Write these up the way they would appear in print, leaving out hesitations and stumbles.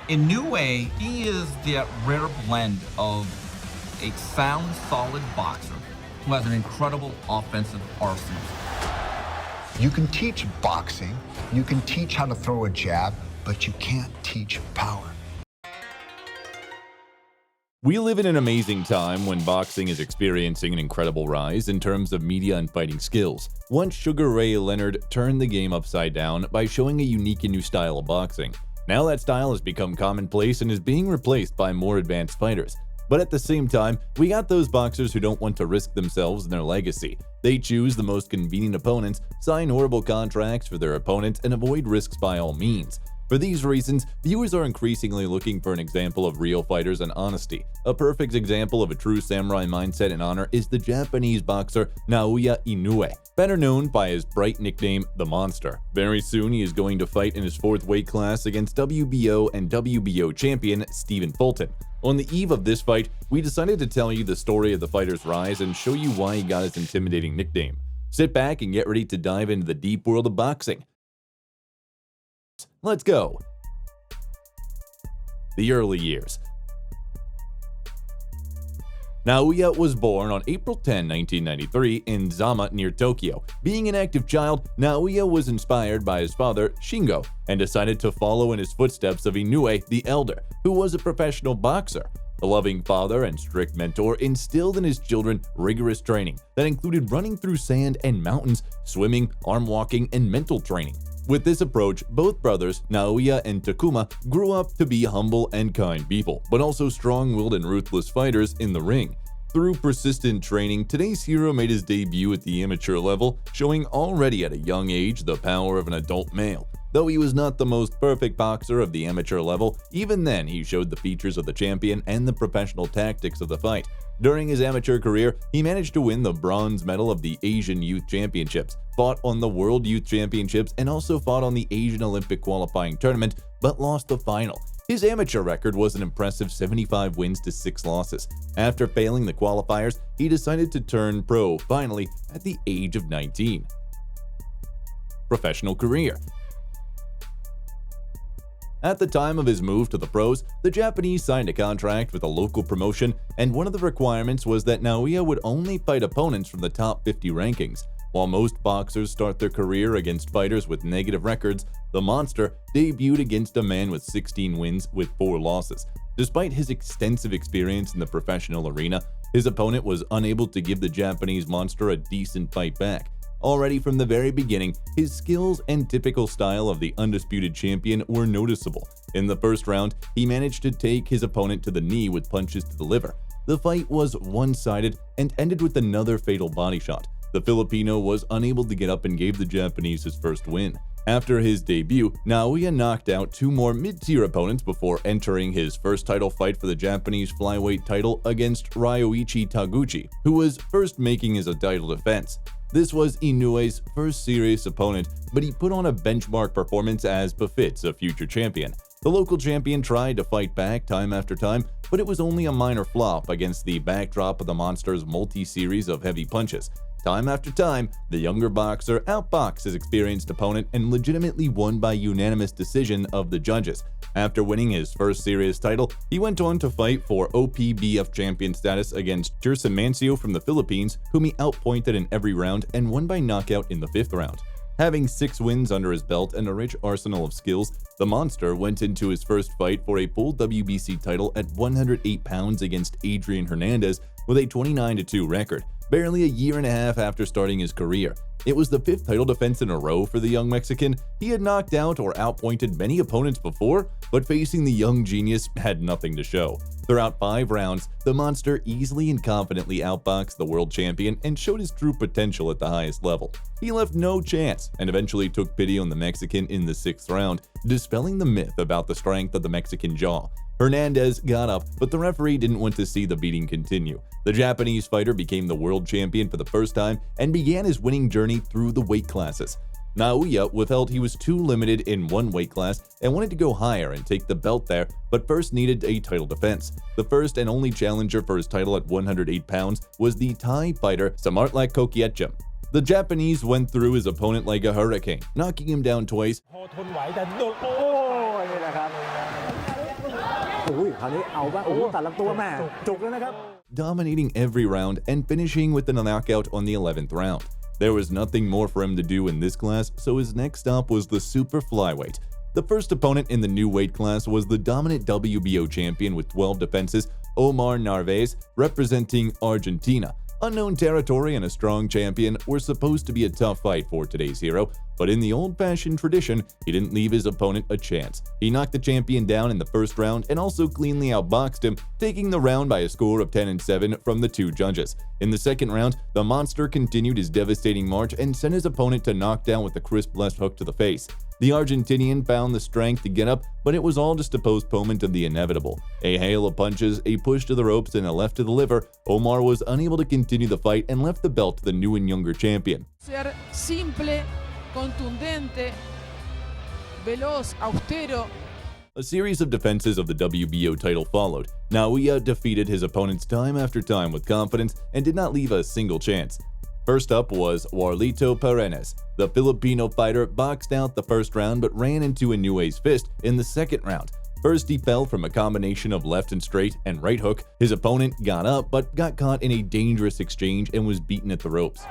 Inoue, he is the rare blend of a sound, solid boxer who has an incredible offensive arsenal. You can teach boxing, you can teach how to throw a jab, but you can't teach power. We live in an amazing time when boxing is experiencing an incredible rise in terms of media and fighting skills. Once Sugar Ray Leonard turned the game upside down by showing a unique and new style of boxing. Now that style has become commonplace and is being replaced by more advanced fighters. But at the same time, we got those boxers who don't want to risk themselves and their legacy. They choose the most convenient opponents, sign horrible contracts for their opponents, and avoid risks by all means. For these reasons, viewers are increasingly looking for an example of real fighters and honesty. A perfect example of a true samurai mindset and honor is the Japanese boxer Naoya Inoue, better known by his bright nickname, The Monster. Very soon, he is going to fight in his 4th weight class against WBO and WBO champion Stephen Fulton. On the eve of this fight, we decided to tell you the story of the fighter's rise and show you why he got his intimidating nickname. Sit back and get ready to dive into the deep world of boxing. Let's go! The early years. Naoya was born on April 10, 1993 in Zama near Tokyo. Being an active child, Naoya was inspired by his father, Shingo, and decided to follow in his footsteps of Inoue the Elder, who was a professional boxer. A loving father and strict mentor instilled in his children rigorous training that included running through sand and mountains, swimming, arm walking, and mental training. With this approach, both brothers, Naoya and Takuma, grew up to be humble and kind people, but also strong-willed and ruthless fighters in the ring. Through persistent training, today's hero made his debut at the amateur level, showing already at a young age the power of an adult male. Though he was not the most perfect boxer of the amateur level, even then he showed the features of the champion and the professional tactics of the fight. During his amateur career, he managed to win the bronze medal of the Asian Youth Championships, fought on the World Youth Championships, and also fought on the Asian Olympic qualifying tournament, but lost the final. His amateur record was an impressive 75 wins to 6 losses. After failing the qualifiers, he decided to turn pro, finally, at the age of 19. Professional career. At the time of his move to the pros, the Japanese signed a contract with a local promotion, and one of the requirements was that Naoya would only fight opponents from the top 50 rankings. While most boxers start their career against fighters with negative records, the Monster debuted against a man with 16 wins with 4 losses. Despite his extensive experience in the professional arena, his opponent was unable to give the Japanese Monster a decent fight back. Already from the very beginning, his skills and typical style of the undisputed champion were noticeable. In the first round, he managed to take his opponent to the knee with punches to the liver. The fight was one-sided and ended with another fatal body shot. The Filipino was unable to get up and gave the Japanese his first win. After his debut, Naoya knocked out 2 more mid-tier opponents before entering his first title fight for the Japanese flyweight title against Ryoichi Taguchi, who was first making his title defense. This was Inoue's first serious opponent, but he put on a benchmark performance as befits a future champion. The local champion tried to fight back time after time, but it was only a minor flop against the backdrop of the Monster's multi-series of heavy punches. Time after time, the younger boxer outboxed his experienced opponent and legitimately won by unanimous decision of the judges. After winning his first serious title, he went on to fight for OPBF champion status against Jerson Mancio from the Philippines, whom he outpointed in every round and won by knockout in the 5th round. Having 6 wins under his belt and a rich arsenal of skills, the Monster went into his first fight for a full WBC title at 108 pounds against Adrian Hernandez with a 29-2 record, barely a year and a half after starting his career. It was the 5th title defense in a row for the young Mexican. He had knocked out or outpointed many opponents before, but facing the young genius had nothing to show. Throughout 5 rounds, the Monster easily and confidently outboxed the world champion and showed his true potential at the highest level. He left no chance and eventually took pity on the Mexican in the 6th round, dispelling the myth about the strength of the Mexican jaw. Hernandez got up, but the referee didn't want to see the beating continue. The Japanese fighter became the world champion for the first time and began his winning journey through the weight classes. Naoya felt he was too limited in one weight class and wanted to go higher and take the belt there, but first needed a title defense. The first and only challenger for his title at 108 pounds was the Thai fighter Samartlak Kokietcham. The Japanese went through his opponent like a hurricane, knocking him down twice คราวนี้เอาบ้างตัดลำตัวแม่จุกแล้วนะครับ dominating every round and finishing with a knockout on the 11th round. There was nothing more for him to do in this class, so his next stop was the super flyweight. The first opponent in the new weight class was the dominant WBO champion with 12 defenses, Omar Narvaez, representing Argentina. Unknown territory and a strong champion were supposed to be a tough fight for today's hero, but in the old-fashioned tradition, he didn't leave his opponent a chance. He knocked the champion down in the first round and also cleanly outboxed him, taking the round by a score of 10-7 from the two judges. In the second round, the monster continued his devastating march and sent his opponent to knockdown with a crisp left hook to the face. The Argentinian found the strength to get up, but it was all just a postponement of the inevitable. A hail of punches, a push to the ropes, and a left to the liver, Omar was unable to continue the fight and left the belt to the new and younger champion. Ser simple, contundente, veloz, austero. A series of defenses of the WBO title followed. Naoya defeated his opponents time after time with confidence and did not leave a single chance. First up was Warlito Paredes. The Filipino fighter boxed out the first round but ran into Inoue's fist in the second round. First, he fell from a combination of left and straight and right hook. His opponent got up but got caught in a dangerous exchange and was beaten at the ropes.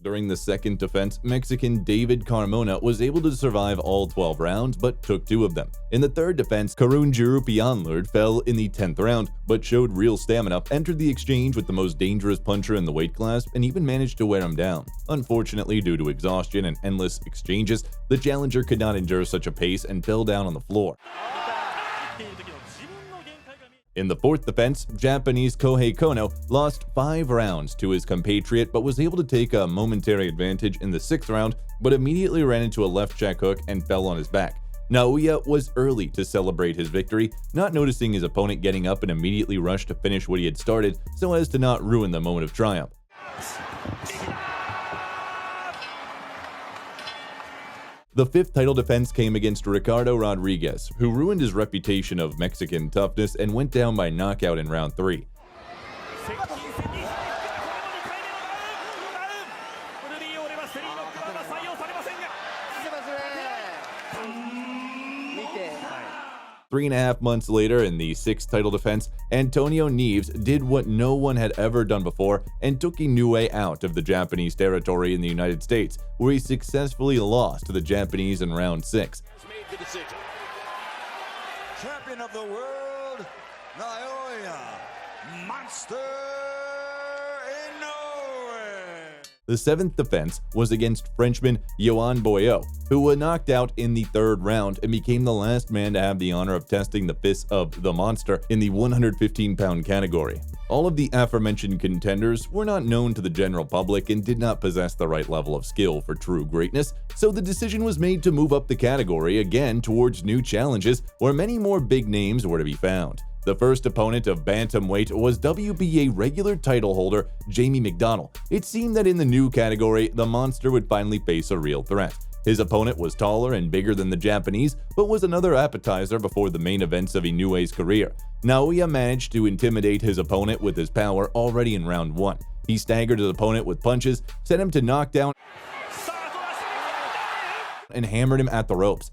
During the second defense, Mexican David Carmona was able to survive all 12 rounds but took 2 of them. In the third defense, Karun Jurupianlerd fell in the 10th round but showed real stamina, entered the exchange with the most dangerous puncher in the weight class, and even managed to wear him down. Unfortunately, due to exhaustion and endless exchanges, the challenger could not endure such a pace and fell down on the floor. In the fourth defense, Japanese Kohei Kono lost 5 rounds to his compatriot but was able to take a momentary advantage in the 6th round, but immediately ran into a left jack hook and fell on his back. Naoya was early to celebrate his victory, not noticing his opponent getting up and immediately rushed to finish what he had started so as to not ruin the moment of triumph. The fifth title defense came against Ricardo Rodriguez, who ruined his reputation of Mexican toughness and went down by knockout in round 3. Three and a half months later, in the sixth title defense, Antonio Nieves did what no one had ever done before and took Inoue out of the Japanese territory in the United States, where he successfully lost to the Japanese in round 6. Made the decision. Champion of the world, Naoya Monster Inoue. The seventh defense was against Frenchman Yohan Boyot, who was knocked out in the 3rd round and became the last man to have the honor of testing the fists of the monster in the 115-pound category. All of the aforementioned contenders were not known to the general public and did not possess the right level of skill for true greatness, so the decision was made to move up the category again towards new challenges where many more big names were to be found. The first opponent of bantamweight was WBA regular title holder Jamie McDonnell. It seemed that in the new category, the monster would finally face a real threat. His opponent was taller and bigger than the Japanese, but was another appetizer before the main events of Inoue's career. Naoya managed to intimidate his opponent with his power already in round 1. He staggered his opponent with punches, sent him to knockdown, and hammered him at the ropes.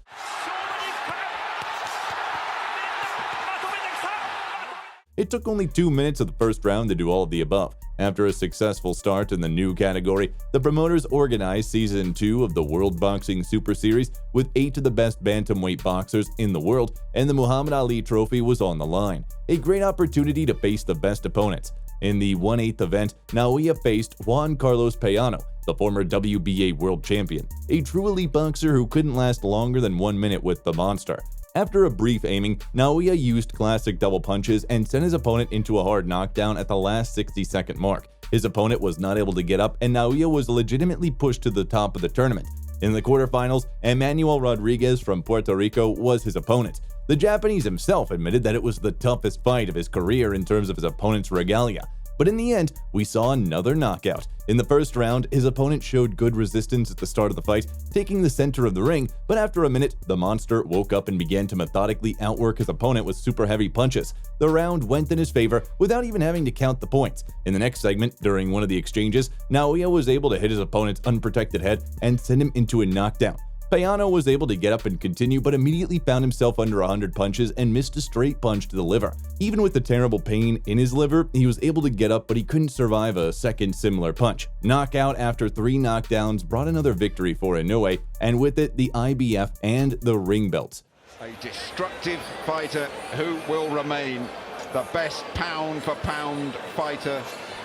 It took only 2 minutes of the first round to do all of the above. After a successful start in the new category, the promoters organized Season 2 of the World Boxing Super Series with 8 of the best bantamweight boxers in the world, and the Muhammad Ali Trophy was on the line. A great opportunity to face the best opponents. In the 1/8 event, Naoya faced Juan Carlos Payano, the former WBA world champion, a true elite boxer who couldn't last longer than 1 minute with the monster. After a brief aiming, Naoya used classic double punches and sent his opponent into a hard knockdown at the last 60-second mark. His opponent was not able to get up, and Naoya was legitimately pushed to the top of the tournament. In the quarterfinals, Emmanuel Rodriguez from Puerto Rico was his opponent. The Japanese himself admitted that it was the toughest fight of his career in terms of his opponent's regalia. But in the end, we saw another knockout. In the first round, his opponent showed good resistance at the start of the fight, taking the center of the ring, but after a minute, the monster woke up and began to methodically outwork his opponent with super heavy punches. The round went in his favor without even having to count the points. In the next segment, during one of the exchanges, Naoya was able to hit his opponent's unprotected head and send him into a knockdown. Payano was able to get up and continue, but immediately found himself under 100 punches and missed a straight punch to the liver. Even with the terrible pain in his liver, he was able to get up, but he couldn't survive a second similar punch. Knockout after 3 knockdowns brought another victory for Inoue, and with it, the IBF and the ring belts. A destructive fighter who will remain the best pound-for-pound fighter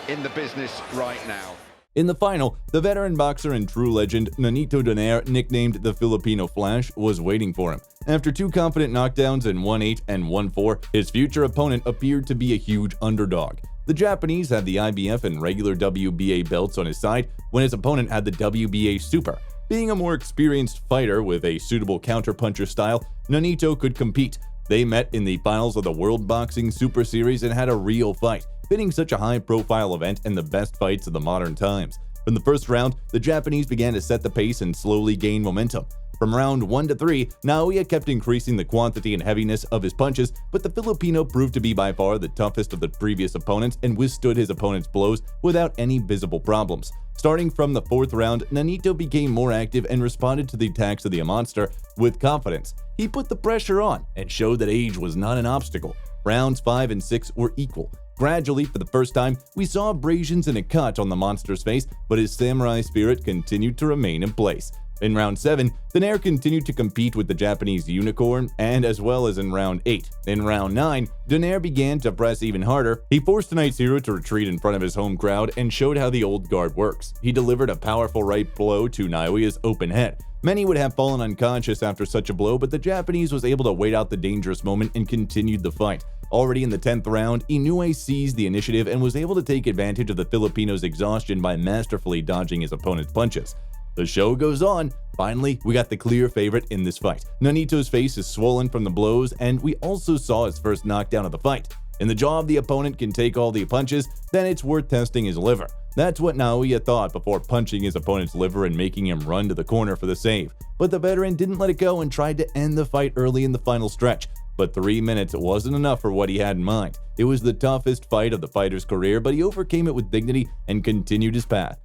in the business right now. In the final, the veteran boxer and true legend Nonito Donaire, nicknamed the Filipino Flash, was waiting for him. After 2 confident knockdowns in 1-8 and 1-4, his future opponent appeared to be a huge underdog. The Japanese had the IBF and regular WBA belts on his side, when his opponent had the WBA Super. Being a more experienced fighter with a suitable counterpuncher style, Nonito could compete. They met in the finals of the World Boxing Super Series and had a real fight, fitting such a high-profile event and the best fights of the modern times. From the first round, the Japanese began to set the pace and slowly gain momentum. From round 1 to 3, Naoya kept increasing the quantity and heaviness of his punches, but the Filipino proved to be by far the toughest of the previous opponents and withstood his opponent's blows without any visible problems. Starting from the 4th round, Nonito became more active and responded to the attacks of the monster with confidence. He put the pressure on and showed that age was not an obstacle. Rounds 5 and 6 were equal. Gradually, for the first time, we saw abrasions and a cut on the monster's face, but his samurai spirit continued to remain in place. In round 7, Donaire continued to compete with the Japanese unicorn, and as well as in round 8. In round 9, Donaire began to press even harder. He forced tonight's hero to retreat in front of his home crowd and showed how the old guard works. He delivered a powerful right blow to Naoya's open head. Many would have fallen unconscious after such a blow, but the Japanese was able to wait out the dangerous moment and continued the fight. Already in the 10th round, Inoue seized the initiative and was able to take advantage of the Filipino's exhaustion by masterfully dodging his opponent's punches. The show goes on. Finally, we got the clear favorite in this fight. Nonito's face is swollen from the blows, and we also saw his first knockdown of the fight. In the jaw of the opponent can take all the punches, then it's worth testing his liver. That's what Naoya thought before punching his opponent's liver and making him run to the corner for the save. But the veteran didn't let it go and tried to end the fight early in the final stretch. But 3 minutes wasn't enough for what he had in mind. It was the toughest fight of the fighter's career, but he overcame it with dignity and continued his path.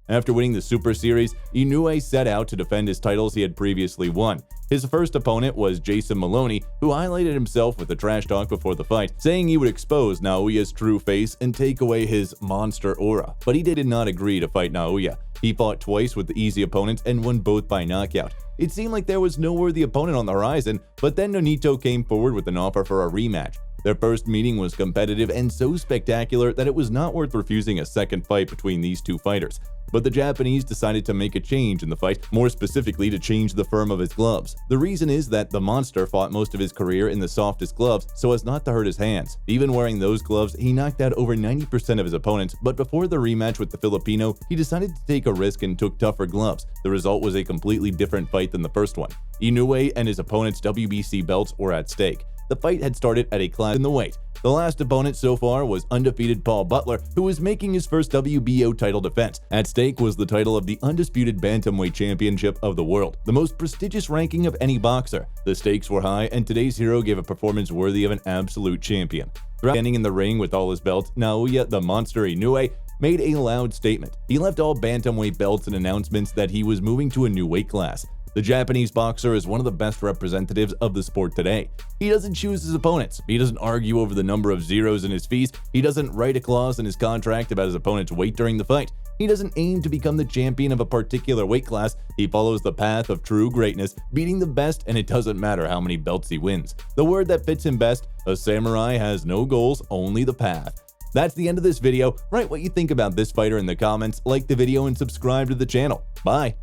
After winning the Super Series, Inoue set out to defend his titles he had previously won. His first opponent was Jason Maloney, who highlighted himself with a trash talk before the fight, saying he would expose Naoya's true face and take away his monster aura. But he did not agree to fight Naoya. He fought twice with the easy opponents and won both by knockout. It seemed like there was no worthy opponent on the horizon, but then Nonito came forward with an offer for a rematch. Their first meeting was competitive and so spectacular that it was not worth refusing a second fight between these two fighters. But the Japanese decided to make a change in the fight, more specifically to change the firm of his gloves. The reason is that the monster fought most of his career in the softest gloves so as not to hurt his hands. Even wearing those gloves, he knocked out over 90% of his opponents, but before the rematch with the Filipino, he decided to take a risk and took tougher gloves. The result was a completely different fight than the first one. Inoue and his opponent's WBC belts were at stake. The fight had started at a class in the weight. The last opponent so far was undefeated Paul Butler, who was making his first WBO title defense. At stake was the title of the undisputed Bantamweight Championship of the world, the most prestigious ranking of any boxer. The stakes were high, and today's hero gave a performance worthy of an absolute champion. Standing in the ring with all his belts, Naoya the Monster Inoue made a loud statement. He left all bantamweight belts and announcements that he was moving to a new weight class. The Japanese boxer is one of the best representatives of the sport today. He doesn't choose his opponents. He doesn't argue over the number of zeros in his fees. He doesn't write a clause in his contract about his opponent's weight during the fight. He doesn't aim to become the champion of a particular weight class. He follows the path of true greatness, beating the best, and it doesn't matter how many belts he wins. The word that fits him best: a samurai has no goals, only the path. That's the end of this video. Write what you think about this fighter in the comments, like the video, and subscribe to the channel. Bye!